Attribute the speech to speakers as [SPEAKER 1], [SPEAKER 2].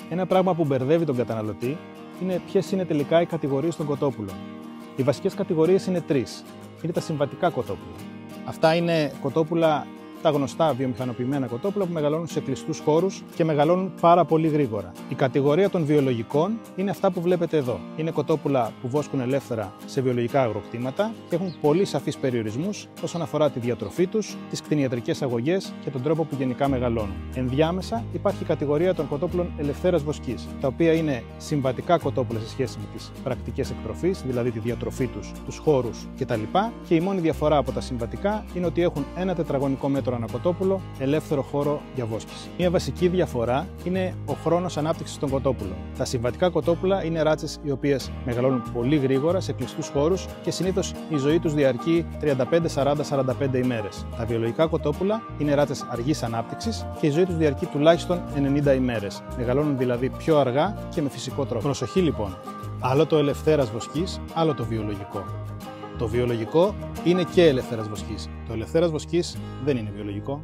[SPEAKER 1] Ένα πράγμα που μπερδεύει τον καταναλωτή είναι ποιες είναι τελικά οι κατηγορίες των κοτόπουλων. Οι βασικές κατηγορίες είναι τρεις. Είναι τα συμβατικά κοτόπουλα. Αυτά είναι κοτόπουλα, τα γνωστά βιομηχανοποιημένα κοτόπουλα που μεγαλώνουν σε κλειστούς χώρους και μεγαλώνουν πάρα πολύ γρήγορα. Η κατηγορία των βιολογικών είναι αυτά που βλέπετε εδώ. Είναι κοτόπουλα που βόσκουν ελεύθερα σε βιολογικά αγροκτήματα και έχουν πολύ σαφείς περιορισμούς όσον αφορά τη διατροφή τους, τις κτηνιατρικές αγωγές και τον τρόπο που γενικά μεγαλώνουν. Ενδιάμεσα υπάρχει η κατηγορία των κοτόπουλων ελευθέρας βοσκής, τα οποία είναι συμβατικά κοτόπουλα σε σχέση με τις πρακτικές εκτροφής, δηλαδή τη διατροφή τους, τους χώρους κτλ. Και η μόνη διαφορά από τα συμβατικά είναι ότι έχουν ένα τετραγωνικό μέτρο ανά κοτόπουλο, ελεύθερο χώρο για βόσκηση. Μια βασική διαφορά είναι ο χρόνος ανάπτυξης των κοτόπουλων. Τα συμβατικά κοτόπουλα είναι ράτσες οι οποίες μεγαλώνουν πολύ γρήγορα σε κλειστούς χώρους και συνήθως η ζωή τους διαρκεί 35, 40, 45 ημέρες. Τα βιολογικά κοτόπουλα είναι ράτσες αργής ανάπτυξης και η ζωή τους διαρκεί τουλάχιστον 90 ημέρες. Μεγαλώνουν δηλαδή πιο αργά και με φυσικό τρόπο. Προσοχή λοιπόν! Άλλο το ελευθέρας βοσκής, άλλο το βιολογικό. Το βιολογικό είναι και ελευθέρας βοσκής. Το ελευθέρας βοσκής δεν είναι βιολογικό.